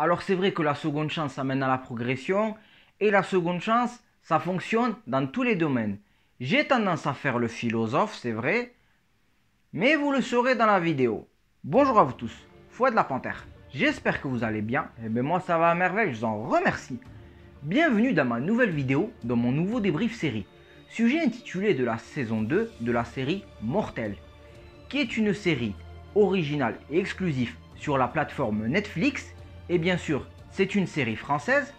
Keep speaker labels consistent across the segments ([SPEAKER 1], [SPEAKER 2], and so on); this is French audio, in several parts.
[SPEAKER 1] Alors c'est vrai que la seconde chance, ça mène à la progression. Et la seconde chance, ça fonctionne dans tous les domaines. J'ai tendance à faire le philosophe, c'est vrai. Mais vous le saurez dans la vidéo. Bonjour à vous tous, Fouad la Panthère. J'espère que vous allez bien. Et bien moi ça va à merveille, je vous en remercie. Bienvenue dans ma nouvelle vidéo, dans mon nouveau débrief série. Sujet intitulé de la saison 2 de la série Mortel, qui est une série originale et exclusive sur la plateforme Netflix. Et bien sûr, c'est une série française.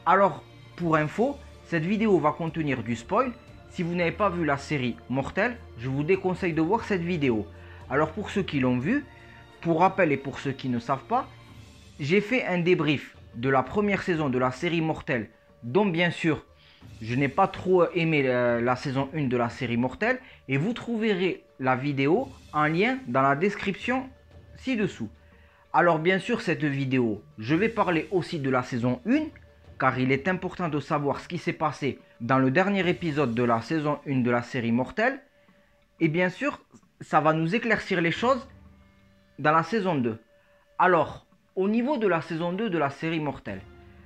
[SPEAKER 1] Alors, pour info, cette vidéo va contenir du spoil. Si vous n'avez pas vu la série Mortel, je vous déconseille de voir cette vidéo. Alors pour ceux qui l'ont vu, pour rappel et pour ceux qui ne savent pas, j'ai fait un débrief de la première saison de la série Mortel, dont bien sûr, je n'ai pas trop aimé la saison 1 de la série Mortel. Et vous trouverez la vidéo en lien dans la description ci-dessous. Alors bien sûr, cette vidéo, je vais parler aussi de la saison 1, car il est important de savoir ce qui s'est passé dans le dernier épisode de la saison 1 de la série Mortel. Et bien sûr, ça va nous éclaircir les choses dans la saison 2. Alors, au niveau de la saison 2 de la série Mortel,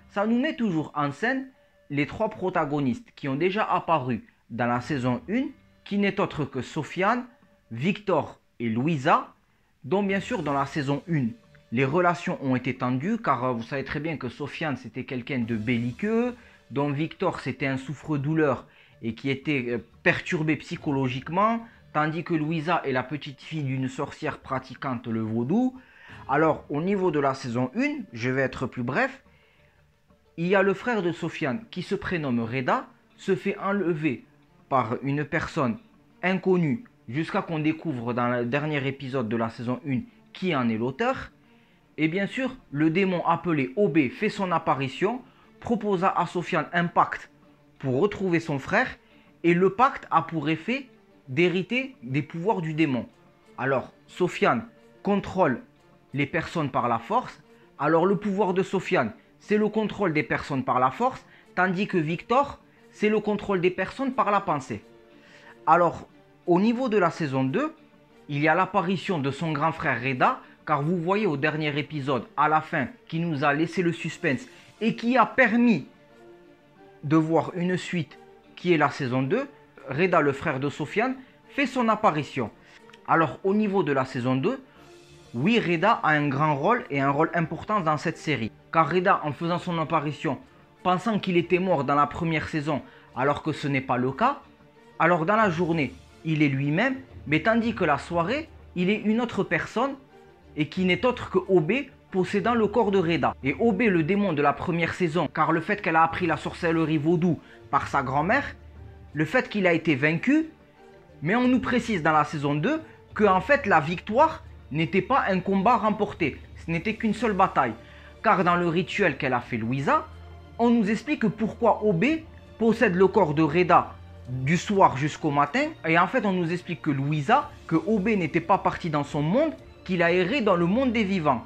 [SPEAKER 1] ça nous met toujours en scène les trois protagonistes qui ont déjà apparu dans la saison 1, qui n'est autre que Sofiane, Victor et Louisa, dont bien sûr dans la saison 1, les relations ont été tendues, car vous savez très bien que Sofiane c'était quelqu'un de belliqueux, dont Victor c'était un souffre-douleur et qui était perturbé psychologiquement, tandis que Louisa est la petite fille d'une sorcière pratiquante le vaudou. Alors au niveau de la saison 1, je vais être plus bref, il y a le frère de Sofiane qui se prénomme Reda, se fait enlever par une personne inconnue jusqu'à qu'on découvre dans le dernier épisode de la saison 1 qui en est l'auteur. Et bien sûr, le démon appelé OB fait son apparition, proposa à Sofiane un pacte pour retrouver son frère, et le pacte a pour effet d'hériter des pouvoirs du démon. Alors, Sofiane contrôle les personnes par la force. Alors, le pouvoir de Sofiane, c'est le contrôle des personnes par la force, tandis que Victor, c'est le contrôle des personnes par la pensée. Alors, au niveau de la saison 2, il y a l'apparition de son grand frère Reda, car vous voyez au dernier épisode, à la fin, qui nous a laissé le suspense et qui a permis de voir une suite qui est la saison 2, Reda, le frère de Sofiane, fait son apparition. Alors au niveau de la saison 2, oui, Reda a un grand rôle et un rôle important dans cette série. Car Reda, en faisant son apparition, pensant qu'il était mort dans la première saison, alors que ce n'est pas le cas, alors dans la journée, il est lui-même, mais tandis que la soirée, il est une autre personne, et qui n'est autre que OB possédant le corps de Reda. Et OB, le démon de la première saison, car le fait qu'elle a appris la sorcellerie vaudou par sa grand-mère, le fait qu'il a été vaincu, mais on nous précise dans la saison 2 que en fait la victoire n'était pas un combat remporté, ce n'était qu'une seule bataille. Car dans le rituel qu'elle a fait Louisa, on nous explique pourquoi OB possède le corps de Reda du soir jusqu'au matin. Et en fait on nous explique que Louisa, que OB n'était pas parti dans son monde, qu'il a erré dans le monde des vivants.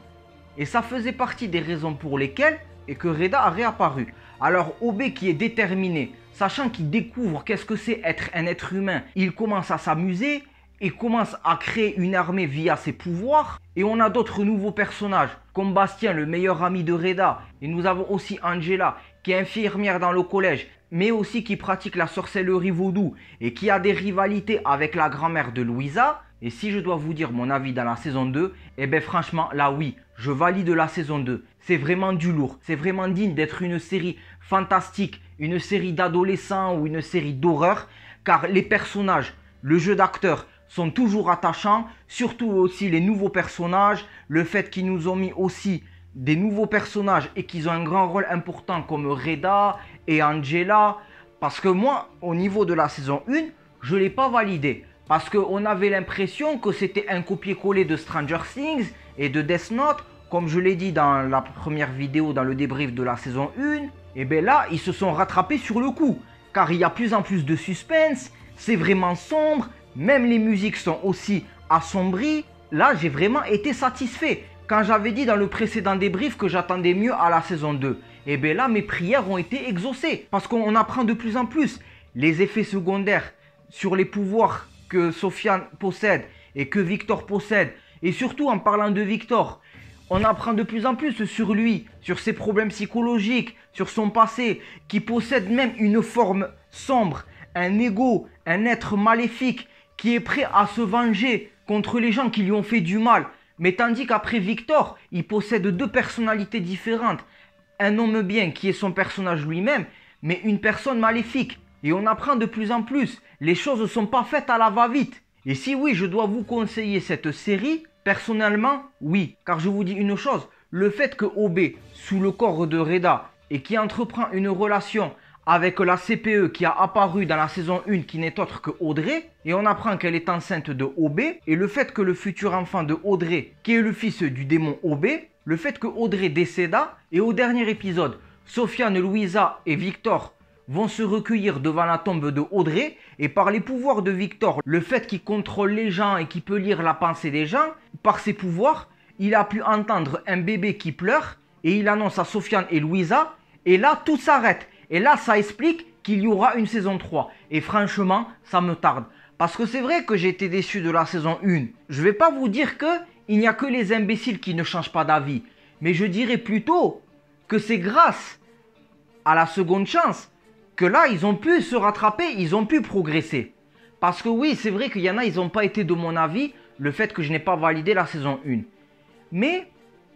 [SPEAKER 1] Et ça faisait partie des raisons pour lesquelles et que Reda a réapparu. Alors OB qui est déterminé, sachant qu'il découvre qu'est-ce que c'est être un être humain, il commence à s'amuser et commence à créer une armée via ses pouvoirs. Et on a d'autres nouveaux personnages, comme Bastien, le meilleur ami de Reda. Et nous avons aussi Angela, qui est infirmière dans le collège, mais aussi qui pratique la sorcellerie vaudou et qui a des rivalités avec la grand-mère de Louisa. Et si je dois vous dire mon avis dans la saison 2, eh bien franchement, là oui, je valide la saison 2. C'est vraiment du lourd, c'est vraiment digne d'être une série fantastique, une série d'adolescents ou une série d'horreur, car les personnages, le jeu d'acteurs sont toujours attachants, surtout aussi les nouveaux personnages, le fait qu'ils nous ont mis aussi des nouveaux personnages et qu'ils ont un grand rôle important comme Reda et Angela, parce que moi, au niveau de la saison 1, je ne l'ai pas validé. Parce qu'on avait l'impression que c'était un copier-coller de Stranger Things et de Death Note, comme je l'ai dit dans la première vidéo, dans le débrief de la saison 1. Et bien là, ils se sont rattrapés sur le coup, car il y a plus en plus de suspense, c'est vraiment sombre, même les musiques sont aussi assombries. Là, j'ai vraiment été satisfait. Quand j'avais dit dans le précédent débrief que j'attendais mieux à la saison 2, et bien là, mes prières ont été exaucées, parce qu'on apprend de plus en plus les effets secondaires sur les pouvoirs que Sofiane possède et que Victor possède. Et surtout en parlant de Victor, On apprend de plus en plus sur lui, sur ses problèmes psychologiques, sur son passé, qui possède même une forme sombre, un ego, un être maléfique, qui est prêt à se venger contre les gens qui lui ont fait du mal. Mais tandis qu'après Victor, il possède deux personnalités différentes. Un homme bien qui est son personnage lui-même, mais une personne maléfique. Et on apprend de plus en plus. Les choses ne sont pas faites à la va-vite. Et si oui, je dois vous conseiller cette série, personnellement, oui. Car je vous dis une chose, le fait que OB, sous le corps de Reda, et qui entreprend une relation avec la CPE qui a apparu dans la saison 1 qui n'est autre que Audrey, et on apprend qu'elle est enceinte de OB, et le fait que le futur enfant de Audrey, qui est le fils du démon OB, le fait que Audrey décéda, et au dernier épisode, Sofiane, Louisa et Victor vont se recueillir devant la tombe de Audrey, et par les pouvoirs de Victor, le fait qu'il contrôle les gens et qu'il peut lire la pensée des gens, par ses pouvoirs, il a pu entendre un bébé qui pleure, et il annonce à Sofiane et Louisa, et là tout s'arrête. Et là, ça explique qu'il y aura une saison 3. Et franchement, ça me tarde. Parce que c'est vrai que j'ai été déçu de la saison 1. Je ne vais pas vous dire qu'il n'y a que les imbéciles qui ne changent pas d'avis. Mais je dirais plutôt que c'est grâce à la seconde chance que là, ils ont pu se rattraper, ils ont pu progresser. Parce que oui, c'est vrai qu'il y en a, ils n'ont pas été de mon avis, le fait que je n'ai pas validé la saison 1. Mais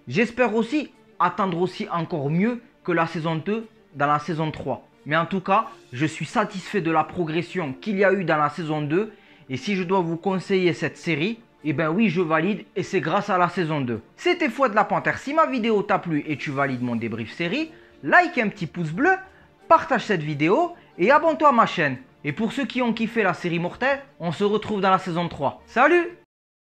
[SPEAKER 1] j'espère aussi attendre aussi encore mieux que la saison 2 dans la saison 3. Mais en tout cas, je suis satisfait de la progression qu'il y a eu dans la saison 2. Et si je dois vous conseiller cette série, eh ben oui, je valide et c'est grâce à la saison 2. C'était Fouad la Panthère. Si ma vidéo t'a plu et tu valides mon débrief série, like un petit pouce bleu, partage cette vidéo et abonne-toi à ma chaîne. Et pour ceux qui ont kiffé la série Mortelle, on se retrouve dans la saison 3. Salut!